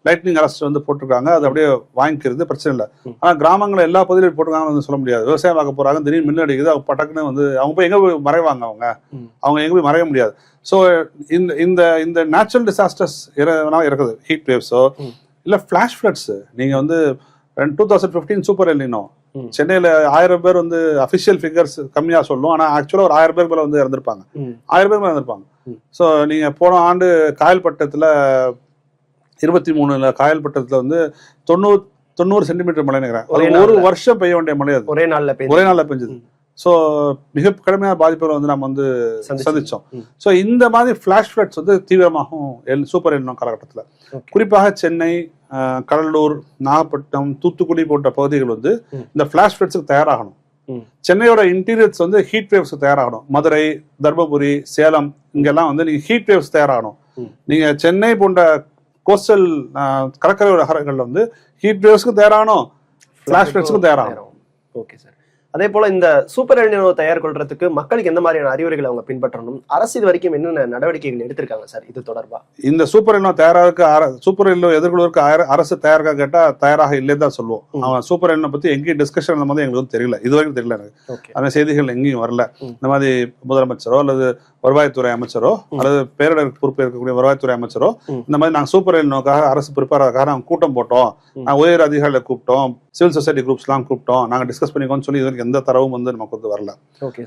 லைட்னிங் அரெஸ்ட் வந்து போட்டிருக்காங்க, அது அப்படியே வாங்கிக்கிறது பிரச்சனை இல்லை. ஆனா கிராமங்கள் எல்லா பகுதியிலும் போட்டிருக்காங்கன்னு வந்து சொல்ல முடியாது. விவசாயம் பார்க்க போறாங்க, திடீர்னு மின்னல் அடிக்குது, அவங்க பட்டக்குன்னு வந்து அவங்க போய் எங்க போய் மறைவாங்க? அவங்க எங்க போய் மறைய முடியாது. ஸோ இந்த நேச்சுரல் டிசாஸ்டர்ஸ் இருக்குது, ஹீட் வேவ்ஸோ இல்ல ஃபிளாஷ் ஃபிளட்ஸ். நீங்க வந்து 2015 சூப்பர் எல்னினோ சென்னையில 1000 பேர் வந்து அபிஷியல் ஃபிகர்ஸ் கம்மியா சொல்லும், ஆனா ஆக்சுவலா ஒரு 1000 பேர் மேல வந்து இறந்திருப்பாங்க. 1000 பேர் மேல இறந்திருப்பாங்க. சோ நீங்க போன ஆண்டு காயல்பட்டத்துல 23 காயல்பட்டத்துல வந்து 90 சென்டிமீட்டர் மழை நினைக்கிறேன். ஒரு வருஷம் பெய்ய வேண்டிய மழை அது ஒரே நாள்ல பெஞ்சது. ஸோ மிக கடுமையான பாதிப்புகளை வந்து நம்ம வந்து சந்திச்சோம். ஸோ இந்த மாதிரி ஃபிளாஷ் ஃப்ளட்ஸ் வந்து தீவிரமாகும் சூப்பர் எல்னினோ காலகட்டத்தில். குறிப்பாக சென்னை, கடலூர், நாகப்பட்டினம், தூத்துக்குடி போன்ற பகுதிகள் வந்து இந்த ஃபிளாஷ் ஃப்ளட்ஸுக்கு தயாராகணும். சென்னையோட இன்டீரியர்ஸ் வந்து ஹீட் வேவ்ஸ்க்கு தயாராகணும். மதுரை, தர்மபுரி, சேலம் இங்கெல்லாம் வந்து நீங்க ஹீட் வேவ்ஸ் தயாராகணும். நீங்க சென்னை போன்ற கோஸ்டல் கடற்கரை நகரங்கள்ல வந்து ஹீட் வேவ்ஸ்க்கு தயாராகணும், ஃபிளாஷ் ஃப்ளட்ஸ்க்கும் தயாராகணும். Okay sir. அதே போல இந்த சூப்பர் எல்னினோ தயார் கொள்றதுக்கு மக்களுக்கு எந்த மாதிரியான அறிவுரைகளை அவங்க பின்பற்றணும், அரசு இது வரைக்கும் என்னென்ன நடவடிக்கைகள் எடுத்திருக்காங்க சார் இது தொடர்பா? இந்த சூப்பர் எல்னினோ சூப்பர் எல்னினோ எதிர்கொள்வதற்கு அரசு தயாராக கேட்டா தயாராக இல்லைன்னு தான் சொல்லுவோம். அவன் சூப்பர் எல்னினோ பத்தி எங்கேயும் டிஸ்கஷன் வந்து எங்களுக்கு தெரியல, இது வரைக்கும் தெரியல எனக்கு. அந்த செய்திகள் எங்கேயும் வரல. இந்த மாதிரி முதலமைச்சரோ அல்லது வருவாய்த்துறை அமைச்சரோ அல்லது பேரிடர் பொறுப்பு இருக்கக்கூடிய வருவாய்த்துறை அமைச்சரோ இந்த மாதிரி நாங்கள் சூப்பர் எல்னினோக்காக அரசு ப்ரிப்பேர் ஆகிறதுக்காக நாங்கள் கூட்டம் போட்டோம், நாங்கள் உயர் அதிகாரிகளை கூப்பிட்டோம், சிவில் சொசைட்டி குரூப்ஸ்லாம் கூப்பிட்டோம், நாங்கள் டிஸ்கஸ் பண்ணிக்கோன்னு சொல்லி இதுவரைக்கும் எந்த தரவும் வந்து நமக்கு வந்து வரல.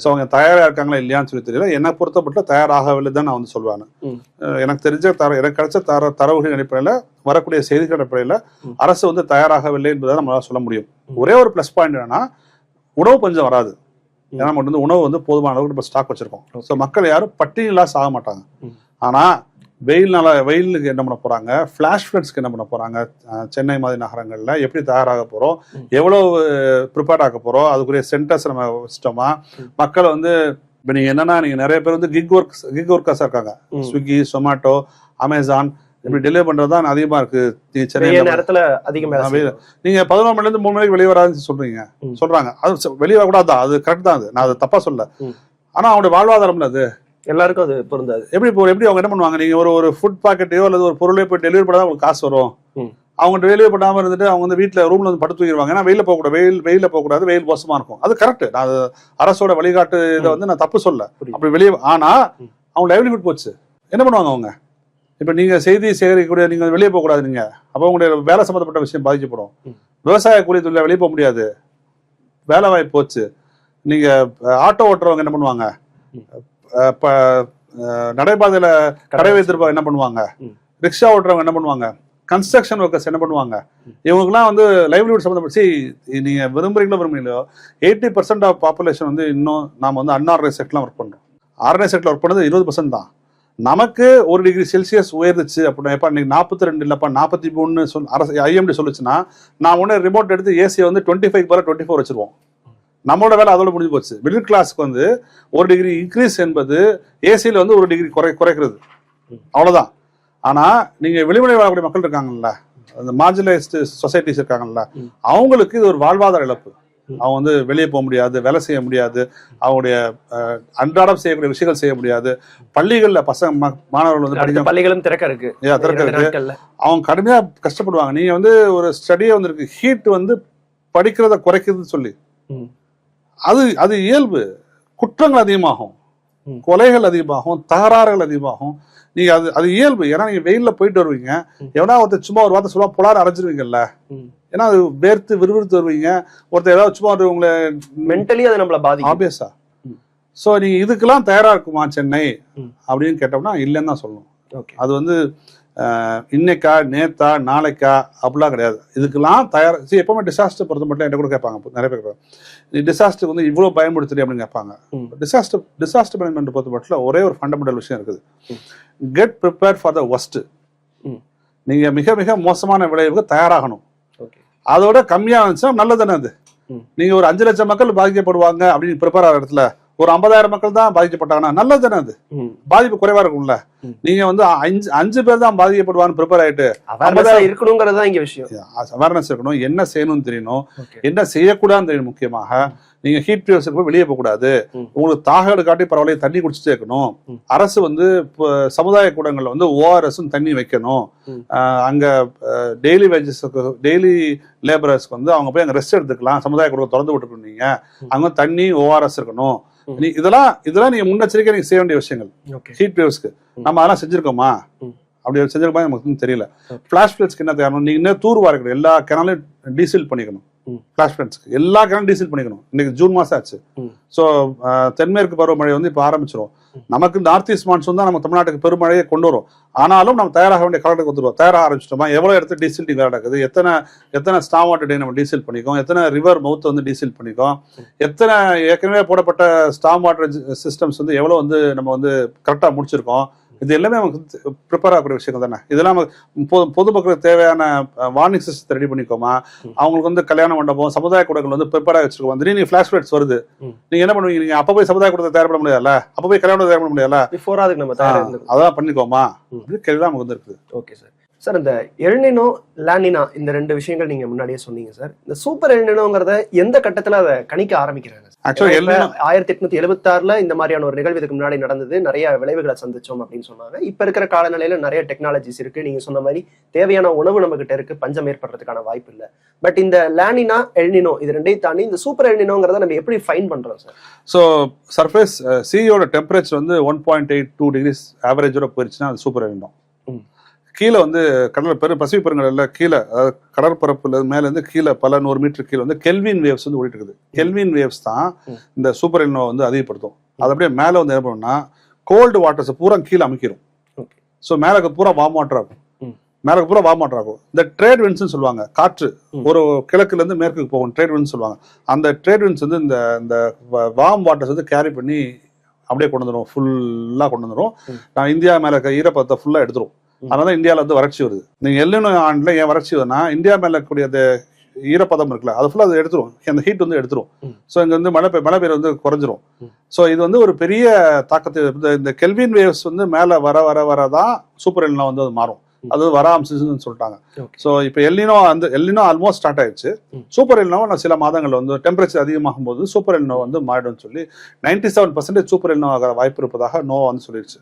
ஸோ அவங்க தயாராக இருக்காங்களா இல்லையான்னு சொல்லி தெரியல. என்னை பொறுத்தப்பட்ட தயாராகவில்லை தான் நான் வந்து சொல்லுவேன். எனக்கு தெரிஞ்ச எனக்கு கிடைச்ச தரவுகளின் அடிப்படையில் வரக்கூடிய செய்திகள் அடிப்படையில் அரசு வந்து தயாராகவில்லை என்பதை நம்மளால சொல்ல முடியும். ஒரே ஒரு ப்ளஸ் பாயிண்ட் என்னன்னா உணவு பஞ்சம் வராது. ஏன்னா நம்ம வந்து உணவு வந்து போதுமான அளவுக்கு இப்போ ஸ்டாக் வச்சிருக்கோம். ஸோ மக்கள் யாரும் பட்டினிலாம் சாக மாட்டாங்க. ஆனா வெயிலுக்கு என்ன பண்ண போறாங்க, ஃபிளாஷ் ஃப்ளட்ஸ்க்கு என்ன பண்ண போறாங்க, சென்னை மாதிரி நகரங்கள்ல எப்படி தயாராக போறோம், எவ்வளவு ப்ரிப்பேர்ட் ஆக போறோம், அதுக்குரிய சென்டர்ஸ் நம்ம வச்சிட்டோமா, மக்களை வந்து இப்போ நீங்க என்னன்னா நீங்க நிறைய பேர் வந்து கிக் ஒர்க்கர்ஸ் இருக்காங்க. ஸ்விக்கி, சொமேட்டோ, அமேசான் இப்படி டெலிவரி பண்றதுதான் அதிகமா இருக்கு சென்னை நேரத்துல. அதிகமா நீங்க 11 மணில இருந்து 3 மணிக்கு வெளியே வராதுன்னு சொல்றாங்க. அது வெளியே வரக்கூடாது தான், அது கரெக்ட் தான், அது நான் அதை தப்பா சொல்ல. ஆனா அவங்களுடைய வாழ்வாதாரம்ல அது எல்லாருக்கும் அது பொருந்தாது. எப்படி அவங்க என்ன பண்ணுவாங்க, நீங்க ஒரு ஃபுட் பாக்கெட்டையோ அல்லது ஒரு பொருளையோ போய் டெலிவரி பண்ணா உங்களுக்கு காசு வரும். அவங்க டெலிவரி பண்ணாம இருந்துட்டு அவங்க வந்து வீட்டுல ரூம்ல வந்து படுத்து தூக்கிடுவாங்க. ஏன்னா வெயில போகக்கூடாது, வெயில் மோசமா இருக்கும். அது கரெக்ட், நான் அரசோட வழிகாட்டு இதை வந்து நான் தப்பு சொல்ல. அப்படி வெளியே ஆனா அவங்க லைவ்லிஹுட் போச்சு, என்ன பண்ணுவாங்க அவங்க? இப்ப நீங்க செய்தி சேகரிக்கக்கூடிய நீங்க வெளியே போகக்கூடாது, நீங்க அப்ப உங்களுடைய வேலை சம்பந்தப்பட்ட விஷயம் பாதிக்கப்படும். விவசாய கூலி தொழில வெளியே போக முடியாது, வேலை வாய்ப்பு போச்சு. நீங்க ஆட்டோ ஓட்டுறவங்க என்ன பண்ணுவாங்க, நடைபாதையில கடை வைத்திருப்பவங்க என்ன பண்ணுவாங்க, ரிக்ஷா ஓட்டுறவங்க என்ன பண்ணுவாங்க, கன்ஸ்ட்ரக்ஷன் ஒர்க்கர்ஸ் என்ன பண்ணுவாங்க, இவங்களுக்குலாம் வந்து லைவ்லிஹுட் சம்பந்தப்பட்டு நீங்க விரும்புறீங்களோ 80% ஆஃப் பாப்புலேஷன் வந்து இன்னும் நாம வந்து அன்ஆர்கனைஸ் செக்டர்லாம் ஒர்க் பண்றோம். ஆர்கனைஸ் செக்டர்ல ஒர்க் பண்ணது 20% தான். நமக்கு 1 டிகிரி செல்சியஸ் உயர்ந்துச்சு அப்படின்னா எப்ப இன்னைக்கு 42 இல்லப்பா 43 அரசு ஐஎம்டி சொல்லுச்சுன்னா நான் உடனே ரிமோட் எடுத்து ஏசியை வந்து 25 24 வச்சிருவோம். நம்மளோட வேலை அதோட முடிஞ்சு போச்சு. மிடில் கிளாஸ்க்கு வந்து 1 டிகிரி இன்க்ரீஸ் என்பது ஏசியில வந்து 1 டிகிரி குறைக்கிறது, அவ்வளவுதான். ஆனா நீங்க வெளிமொழி வாழக்கூடிய மக்கள் இருக்காங்கல்ல, அந்த மார்ஜினலைஸ்டு சொசைட்டிஸ் இருக்காங்கல்ல, அவங்களுக்கு இது ஒரு வாழ்வாதார இழப்பு. அவங்க வந்து வெளியே போக முடியாது, வேலை செய்ய முடியாது, அவங்களுடைய அன்றாடம் செய்யக்கூடிய விஷயங்கள் செய்ய முடியாது. பள்ளிகள்ல மாணவர்கள் வந்து பள்ளிகளும் திறக்க இருக்கு, அவங்க கடுமையா கஷ்டப்படுவாங்க. நீங்க வந்து ஒரு ஸ்டடியே வந்து இருக்கு, ஹீட் வந்து படிக்கிறத குறைக்குதுன்னு சொல்லி, அது இயல்பு. குற்றங்கள் அதிகமாகும், கொலைகள் அதிகமாகும், தகராறுகள் அதிகமாகும். நீங்க அது இயல்பு. ஏன்னா நீங்க வெயில்ல போயிட்டு வருவீங்க, எவனா ஒருத்தர் சும்மா ஒரு வார்த்தை சொல்லுவா புலார அரைஞ்சிருவீங்கல்ல. ஏன்னா அது வேர்த்து விறுவிறுத்து வருவீங்க. ஒருத்தர் ஏதாவது சும்மா உங்களை மென்டலி அது நம்மள பாதிக்கும், ஆப்வியஸா. சோ நீங்க இதுக்கெல்லாம் தயாரா இருக்குமா சென்னை அப்படின்னு கேட்டோம்னா இல்லைன்னு தான் சொல்லணும். அது வந்து இன்னைக்கா நேத்தா நாளைக்கா அப்படிலாம் கிடையாது. இதுக்கெல்லாம் தயார். எப்பவுமே டிசாஸ்டர் பொறுத்த மட்டும் என்ன கூட கேட்பாங்க நிறைய பேர், நீ டிசாஸ்டருக்கு வந்து இவ்வளவு பயன்படுத்துறீ அப்படின்னு கேட்பாங்க. டிசாஸ்டர் மேனேஜ்மெண்ட் பொறுத்த மட்டும் ஒரே ஒரு ஃபண்டமெண்டல் விஷயம் இருக்குது, get prepared for the worst. நீங்க மிக மிக மோசமான விளைவுக்கு தயாராகணும். அதோட கம்மியா இருந்துச்சுன்னா நல்லதுன்னு. அது நீங்க ஒரு 5 லட்சம் மக்கள் பாதிக்கப்படுவாங்க அப்படின்னு ப்ரிப்பேர் ஆகிற இடத்துல ஒரு 50,000 மக்கள் தான் பாதிக்கப்பட்டாங்கன்னா நல்லதுன்னு. அது பாதிப்பு குறைவா இருக்கும்ல. நீங்க வந்து 5 பேர் தான் பாதிக்கப்படுவான்னு ப்ரிப்பேர் ஆயிட்டு இருக்கணுங்கிறது தான் இங்க விஷயம். அவேர்னஸ் இருக்கணும், என்ன செய்யணும்னு தெரியணும், என்ன செய்யக்கூடாதுன்னு தெரியணும். முக்கியமாக நீங்க ஹீட் வேவ்ஸ்க்கு போய் வெளியே போக கூடாது. உங்களுக்கு தாகடு காட்டி பரவாயில்ல தண்ணி குடிச்சுட்டே இருக்கணும். அரசு வந்து சமுதாய கூடங்கள்ல வந்து ORS தண்ணி வைக்கணும். அங்க டெய்லி டெய்லி லேபரர்ஸ்க்கு வந்து அவங்க போய் அங்க ரெஸ்ட் எடுத்துக்கலாம். சமுதாய கூடம் திறந்து விட்டுருக்கணும். நீங்க அங்க தண்ணி ORS இருக்கணும். இதெல்லாம் நீங்க முன்னெச்சரிக்கை நீங்க செய்ய வேண்டிய விஷயங்கள். ஹீட் வேவ்ஸ்க்கு நம்ம அதெல்லாம் செஞ்சிருக்கோமா, அப்படி செஞ்சிருக்கோமா நமக்கு தெரியல. ஃபிளாஷ் ஃப்ளட்ஸ்க்கு என்ன தேவை, நீங்க இன்னும் தூர் வாரிக்கணும், எல்லா கிணலையும் டீசல் பண்ணிக்கணும். ஃபிளாஷ் ஃப்ளட்ஸ்க்கு எல்லா கிணறும் டீசல் பண்ணிக்கணும். இன்னைக்கு ஜூன் மாசம் ஆச்சு. ஸோ தென்மேற்கு பருவமழை வந்து இப்போ ஆரம்பிச்சிடும். நமக்கு நார்த் ஈஸ்ட் மான்சூன் தான் நம்ம தமிழ்நாட்டுக்கு பெருமழையை கொண்டு வரும். ஆனாலும் நம்ம தயாராக வேண்டிய காலத்துக்கு வந்துடுவோம். தயாராக ஆரம்பிச்சிட்டோமா, எவ்வளோ இடத்துல டீசல் டிங் நடக்குது, எத்தனை ஸ்டாம் வாட்டர் டே நம்ம டீசல் பண்ணிக்கோம், எத்தனை ரிவர் மவுத் வந்து டீசல் பண்ணிக்கோம், எத்தனை ஏற்கனவே போடப்பட்ட ஸ்டாம் வாட்டர் சிஸ்டம்ஸ் வந்து எவ்வளோ வந்து நம்ம வந்து கரெக்டாக முடிச்சிருக்கோம். இது எல்லாமே நமக்கு ப்ரிப்பேர் ஆகக்கூடிய விஷயங்கள் தானே. இதெல்லாம் பொதுமக்களுக்கு தேவையான வார்னிங் சிஸ்டத்தை ரெடி பண்ணிக்கோமா. அவங்களுக்கு வந்து கல்யாண மண்டபம், சமுதாய கூடங்கள் வந்து ப்ரிப்பேர் ஆகி வச்சிருக்கோம். திடீர்னு ஃபிளாஷ் ஃப்ளட்ஸ் வருது, நீங்க என்ன பண்ணுவீங்க? நீங்க அப்ப போய் சமுதாய கூடத்தை தயார் பண்ண முடியாதுல்ல, அப்ப போய் கல்யாணம் தயார் பண்ண முடியாதுல்ல, அதான் பண்ணிக்கோமா கேள்வி நமக்கு வந்து இருக்குது. Okay sir. சார், இந்த எல்னினோ லானினா இந்த 2 விஷயங்கள் நீங்க முன்னாடியே சொன்னீங்க சார். இந்த சூப்பர் எல்னினோங்கிறத எந்த கட்டத்துல அதை கணிக்க ஆரம்பிக்கிறாங்க? 1876 இந்த மாதிரியான ஒரு நிகழ்வு இதுக்கு முன்னாடி நடந்தது, நிறைய விளைவுகளை சந்திச்சோம் அப்படின்னு சொன்னாங்க. இப்ப இருக்கிற காலநிலையில நிறைய டெக்னாலஜிஸ் இருக்கு, நீங்க சொன்ன மாதிரி தேவையான உணவு நம்ம கிட்ட இருக்கு, பஞ்சம் ஏற்படுறதுக்கான வாய்ப்பு இல்லை. பட் இந்த லானினா எல்னினோ இது 2ஐயும் தாண்டி இந்த சூப்பர் எல்னினோங்கிறத நம்ம எப்படி ஃபைன் பண்றோம் சார்? ஸோ சர்ஃபேஸ் சீயோட டெம்பரேச்சர் வந்து 1.82 டிகிரிஸ் ஆவரேஜோட போயிருச்சுன்னா அது சூப்பர் எல்னினோ. கீழே வந்து பசிபிக் பெருங்கடல்ல கீழே, அதாவது கடற்பரப்புல மேலேருந்து கீழே பல 100 மீட்டர் கீழே வந்து கெல்வின் வேவ்ஸ் வந்து ஓடிட்டு இருக்குது. கெல்வின் வேவ்ஸ் தான் இந்த சூப்பர் எல்னினோ வந்து அதிகப்படுத்தும். அது அப்படியே மேலே வந்து என்ன பண்ணுன்னா கோல்டு வாட்டர்ஸ் பூரா கீழே அமைக்கிறோம். ஸோ மேலே பூரா வார்ம் வாட்டர் ஆகும், மேலே பூரா வார்ம் வாட்டர் ஆகும். இந்த ட்ரேட் விண்ட்ஸ்னு சொல்லுவாங்க, காற்று ஒரு கிழக்குல இருந்து மேற்குக்கு போகும், ட்ரேட் விண்ட்ஸ் சொல்லுவாங்க. அந்த ட்ரேட் விண்ட்ஸ் வந்து இந்த வார்ம் வாட்டர்ஸ் வந்து கேரி பண்ணி அப்படியே கொண்டு வந்துடும், ஃபுல்லாக கொண்டு வந்துடும். நான் இந்தியா மேலே இருக்க ஈரப்பதத்தை ஃபுல்லாக எடுத்துரும். அதனால இந்தியாவில் வந்து வறட்சி வருது. நீங்க எல்னினோ ஆண்டுல ஏன் வறட்சி வருதுன்னா, இந்தியா மேல இருக்கக்கூடிய அந்த ஈரப்பதம் இருக்குல்ல, அது ஃபுல்லாக அது எடுத்துரும், அந்த ஹீட் வந்து எடுத்துரும். ஸோ இங்க வந்து மழை பெய்ய வந்து குறைஞ்சிரும். ஸோ இது வந்து ஒரு பெரிய தாக்கத்தை, இந்த கெல்வின் வேவ்ஸ் வந்து மேல வரதான் சூப்பர் எல்னினோ வந்து அது மாறும். அது வராம சொல்லிட்டாங்க. ஸோ இப்போ எல்னினோ ஆல்மோஸ்ட் ஸ்டார்ட் ஆயிடுச்சு. சூப்பர் எல்னினோ சில மாதங்கள் வந்து டெம்பரேச்சர் அதிகமாகும் போது சூப்பர் எல்னினோ வந்து மாறிடும் சொல்லி 97% சூப்பர் எல்னினோ ஆகிற வாய்ப்பு இருப்பதாக நோவா வந்து சொல்லிடுச்சு.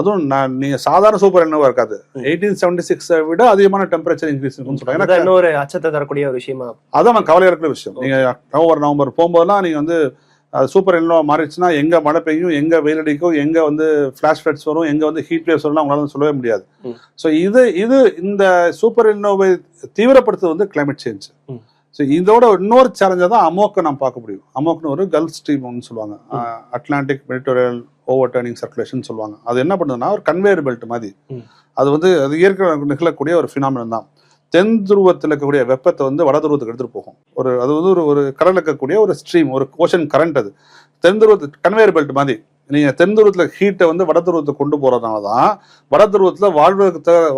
அதுவும் நீங்க சாதாரண சூப்பர் எல்னினோவா இருக்காது, 1876 விட அதிகமான டெம்பரேச்சர் இன்க்ரீஸ் இருக்குன்னு சொல்றாங்க. இன்னொரு அச்சத்தை தரக்கூடிய ஒரு விஷயமா, அதான் கவலையா இருக்கிற விஷயம். நீங்க நவம்பர் போகும்போதெல்லாம் நீங்க வந்து சூப்பர் எல்னினோ மாறிடுச்சுன்னா எங்க மழை பெய்யும், எங்க வெயில் அடிக்கும், எங்க வந்து ஃபிளாஷ் ஃப்ளட்ஸ் வரும், எங்க வந்து ஹீட் வேவ்ஸ் வரும், உங்களால சொல்லவே முடியாது. ஸோ இந்த சூப்பர் எல்னினோவை தீவிரப்படுத்துவது வந்து கிளைமேட் சேஞ்ச். ஸோ இதோட இன்னொரு சேலஞ்சா தான் அமோக்கை நம்ம பார்க்க முடியும். அமோக்னு ஒரு கல்ஃப் ஸ்ட்ரீம்னு சொல்லுவாங்க, Atlantic Mediterranean over turning circulation சொல்லுவாங்க. அது என்ன பண்ணுதுன்னா ஒரு கன்வேயர் பெல்ட் மாதிரி. அது வந்து அது இயற்கை நிகழக்கூடிய ஒரு ஃபினாமினன் தான். தென் துருவத்தில் இருக்கக்கூடிய வெப்பத்தை வந்து வட துருவத்துக்கு எடுத்துட்டு போகும். அது வந்து ஒரு கடலில் இருக்கக்கூடிய ஒரு ஸ்ட்ரீம், ஒரு ஓஷன் கரண்ட். அது தென் துருவத்து கன்வேயர் பெல்ட் மாதிரி. நீங்க தென் துருவத்தில் ஹீட்டை வந்து வட துருவத்துக்கு கொண்டு போறதுனால தான் வட துருவத்தில்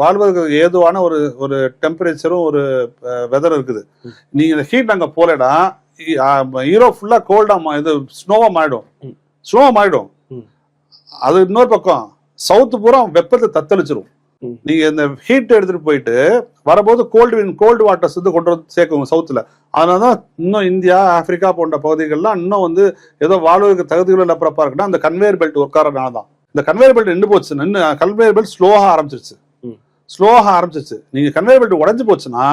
வாழ்வதற்கு ஏதுவான ஒரு டெம்பரேச்சரும் ஒரு வெதர் இருக்குது. நீங்க இந்த ஹீட் அங்கே போலடா ஈரோ ஃபுல்லா கோல்டா இது ஸ்னோவா மாறிடும். அது இன்னொரு பக்கம் சவுத்து பூரா வெப்பத்தை தத்தளிச்சிரும். நீங்க இந்த ஹீட் எடுத்துட்டு போயிட்டு வரும்போது கோல்டு வாட்டர்ஸ் வந்து கொண்டு வந்து சேர்க்கும் சவுத்துல. அதனாலதான் இன்னும் இந்தியா, ஆப்பிரிக்கா போன்ற பகுதிகள்லாம் இன்னும் வந்து ஏதோ வாழ்வதற்கு தகுதிகள் இல்லப்பா இருக்குன்னா அந்த கன்வேயர் பெல்ட் ஒர்க் ஆகிறதுனாலதான். இந்த கன்வேயர் பெல்ட் நின்று போச்சு, கன்வேயர் பெல்ட் ஸ்லோவாக ஆரம்பிச்சிருச்சு. நீங்க கன்வேயர் பெல்ட் உடைஞ்சு போச்சுன்னா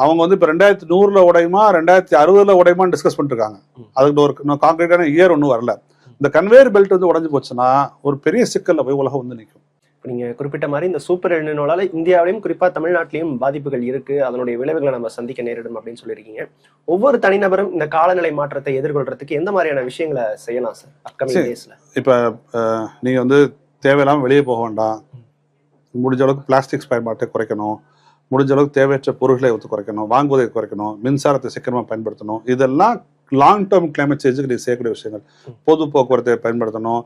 அவங்க வந்து இப்ப 2100 உடையுமா 2060 உடையுமான்னு டிஸ்கஸ் பண்ணிட்டு இருக்காங்க. அதுக்கு ஒரு கான்கிரீட்டான இயர் ஒன்றும் வரல. இந்த கன்வேயர் பெல்ட் வந்து உடைஞ்சு போச்சுன்னா ஒரு பெரிய சிக்கல்ல போய் உலகம் வந்து நிற்கும். நீங்க குறிப்பிட்ட மாதிரி இந்த சூப்பர் எல்னினோவால இந்தியாவிலையும் குறிப்பா தமிழ்நாட்டிலையும் பாதிப்புகள் இருக்கு, அதனுடைய விளைவுகளை நம்ம சந்திக்க நேரிடும் அப்படின்னு சொல்லியிருக்கீங்க. ஒவ்வொரு தனிநபரும் இந்த காலநிலை மாற்றத்தை எதிர்கொள்றதுக்கு எந்த மாதிரியான விஷயங்களை செய்யலாம் சார் அப்கமிங் டேஸ்ல? இப்ப நீங்க வந்து தேவையில்லாம வெளியே போக வேண்டாம், முடிஞ்ச அளவுக்கு பிளாஸ்டிக்ஸ் பயன்பாட்டை குறைக்கணும், முடிஞ்ச அளவுக்கு தேவையற்ற பொருட்களை குறைக்கணும், வாங்குவதை குறைக்கணும், மின்சாரத்தை சிக்கனமா பயன்படுத்தணும். இதெல்லாம் லாங் டேர்ம் கிளைமேட் சேஞ்சுக்கு நீங்க செய்யக்கூடிய விஷயங்கள். பொது போக்குவரத்தை பயன்படுத்தணும்,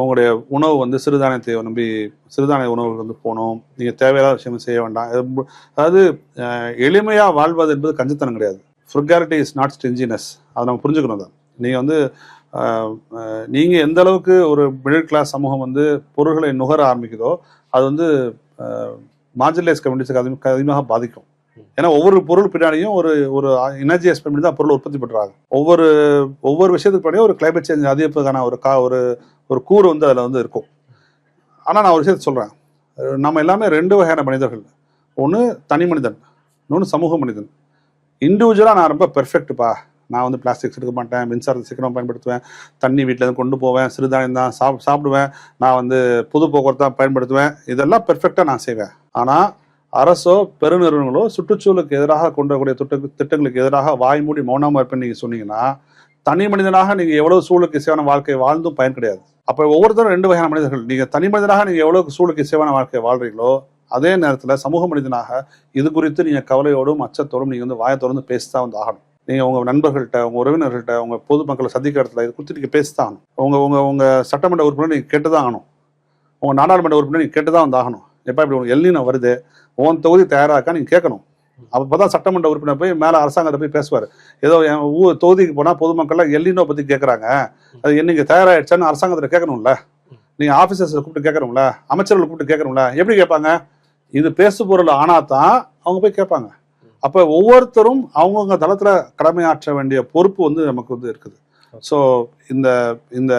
உங்களுடைய உணவு வந்து சிறுதானியத்தை நம்பி சிறுதானிய உணவுகள் வந்து போகணும், நீங்க தேவையில்லாத விஷயம் செய்ய வேண்டாம். அதாவது எளிமையா வாழ்வது என்பது கஞ்சத்தனம் கிடையாது. ஃப்ருகாலிட்டி இஸ் நாட் ஸ்டிஞ்சினஸ். அதை நம்ம புரிஞ்சுக்கணும் தான். நீங்க வந்து நீங்க எந்த அளவுக்கு ஒரு மிடில் கிளாஸ் சமூகம் வந்து பொருட்களை நுகர ஆரம்பிக்குதோ அது வந்து மார்ஜினலைஸ் கம்யூனிட்டிஸ்க்கு அதிகமாக பாதிக்கும். ஏன்னா ஒவ்வொரு பொருள் பின்னாடியும் ஒரு எனர்ஜி எக்ஸ்பெண்ட் பண்ணி தான் பொருள் உற்பத்தி பண்றாங்க. ஒவ்வொரு விஷயத்துக்கு பின்னாடியும் ஒரு கிளைமேட் சேஞ்ச் அதிகப்பதற்கான ஒரு கூறு வந்து அதில் வந்து இருக்கும். ஆனால் நான் ஒரு விஷயத்தை சொல்றேன், நம்ம எல்லாமே 2 வகையான மனிதர்கள். ஒன்று தனி மனிதன், இன்னொன்று சமூக மனிதன். இண்டிவிஜுவலாக நான் ரொம்ப பெர்ஃபெக்ட்டுப்பா, நான் வந்து பிளாஸ்டிக்ஸ் எடுக்க மாட்டேன், மின்சாரத்தை சீக்கிரம் பயன்படுத்துவேன், தண்ணி வீட்டிலேருந்து கொண்டு போவேன், சிறுதானியம் தான் சாப்பிடுவேன், நான் வந்து பொது போக்குவரத்து தான் பயன்படுத்துவேன், இதெல்லாம் பெர்ஃபெக்டாக நான் செய்வேன். ஆனால் அரசோ பெருநிறுவனங்களோ சுற்றுச்சூழலுக்கு எதிராக கொண்டு வரக்கூடிய திட்டங்களுக்கு எதிராக வாய்மூடி மௌனமா இருப்பேன்னு நீங்க சொன்னீங்கன்னா தனி மனிதனாக நீங்க எவ்வளவு சூழலுக்கு இசைவான வாழ்க்கை வாழ்ந்தும் பயன் கிடையாது. அப்ப ஒவ்வொருத்தரும் 2 வகையான மனிதர்கள். நீங்க தனி மனிதனாக நீங்க எவ்வளவு சூழலுக்கு இசைவான வாழ்க்கை வாழ்றீங்களோ அதே நேரத்துல சமூக மனிதனாக இது குறித்து நீங்க கவலையோடும் அச்சத்தோடும் நீங்க வந்து வாயை தொடர்ந்து பேசிதான் வந்து ஆகணும். நீங்க உங்க நண்பர்கள்ட்ட, உங்க உறவினர்கள்ட்ட, உங்க பொதுமக்களை சந்திக்கிற இடத்துல இது குறித்து நீங்க பேசிதான் ஆகணும். உங்க சட்டமன்ற உறுப்பினர் நீங்க கேட்டுதான் ஆகணும். உங்க நாடாளுமன்ற உறுப்பினர் நீங்க கேட்டுதான் வந்து ஆகணும். எப்ப இப்படி உங்களுக்கு எல்னினோ வருது, உன் தொகுதி தயாராக்கா நீங்க கேட்கணும். அப்பதான் சட்டமன்ற உறுப்பினர் போய் மேல அரசாங்கத்தை போய் பேசுவாரு. ஏதோ என் தொகுதிக்கு போனா பொதுமக்கள்லாம் எல்லினோ பத்தி கேட்கறாங்க, அது என்னைக்கு தயாராயிடுச்சான்னு அரசாங்கத்துல கேட்கணும்ல. நீங்க ஆபீசர்ஸ் கூப்பிட்டு கேட்கணும்ல, அமைச்சர்கள் கூப்பிட்டு கேட்கணும்ல. எப்படி கேட்பாங்க? இது பேசு பொருள் ஆனாதான் அவங்க போய் கேட்பாங்க. அப்ப ஒவ்வொருத்தரும் அவங்கவுங்க தளத்துல கடமையாற்ற வேண்டிய பொறுப்பு வந்து நமக்கு வந்து இருக்குது. ஸோ இந்த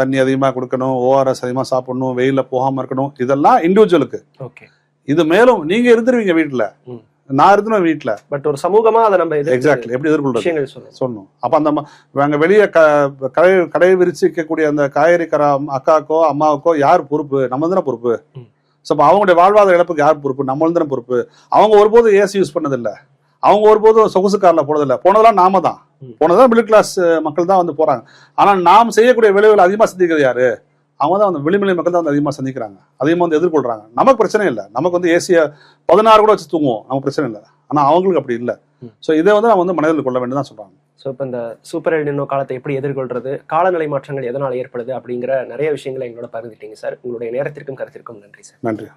தண்ணி அதிகமா கொடுக்கணும், ஓஆர்எஸ் அதிகமா சாப்பிடணும், வெயில போகாம இருக்கணும், இதெல்லாம் இண்டிவிஜுவலுக்கு. இது மேலும் நீங்க இருந்துருவீங்க வீட்டுல, நான் இருந்தேன் வீட்டுல, பட் ஒரு சமூகமா அதை நம்ம எக்ஸாக்ட்லி எப்படி எதிர்கொள்றது சொல்லணும். அப்ப அந்த நாங்க வெளியே கடையை விரிச்சு இருக்கக்கூடிய அந்த காய்கறி அக்காக்கோ அம்மாவுக்கோ யார் பொறுப்பு? நம்ம தானே பொறுப்பு. ஸோ அவங்களுடைய வாழ்வாதார இழப்புக்கு யார் பொறுப்பு? நம்மளும் தானே பொறுப்பு. அவங்க ஒருபோதும் ஏசி யூஸ் பண்ணதில்லை, அவங்க ஒருபோதும் சொகுசு கார்ல போனதில்லை. போனதெல்லாம் நாம தான், போனதான் மிடில் கிளாஸ் மக்கள் தான் வந்து போறாங்க. ஆனால் நாம் செய்யக்கூடிய விளைவுகள் அதிகமாக சந்திக்கிறது யாரு? அவங்க தான் வந்து விளிம்புநிலை மக்கள் தான் வந்து அதிகமாக சந்திக்கிறாங்க, அதிகமாக வந்து எதிர்கொள்றாங்க. நமக்கு பிரச்சனை இல்லை, நமக்கு வந்து ஏசியை 16 கூட வச்சு தூங்குவோம், நமக்கு பிரச்சனை இல்லை. ஆனால் அவங்களுக்கு அப்படி இல்லை. ஸோ இதை வந்து நம்ம வந்து மனதில் கொள்ள வேண்டியதான் சொல்றாங்க. ஸோ இப்போ இந்த சூப்பர் எல் நினோ காலத்தை எப்படி எதிர்கொள்றது, காலநிலை மாற்றங்கள் எதனால் ஏற்படுது அப்படிங்கிற நிறைய விஷயங்களை எங்களோட பகிர்ந்துட்டீங்க சார். உங்களுடைய நேரத்திற்கும் கருத்திற்கும் நன்றி சார். நன்றி.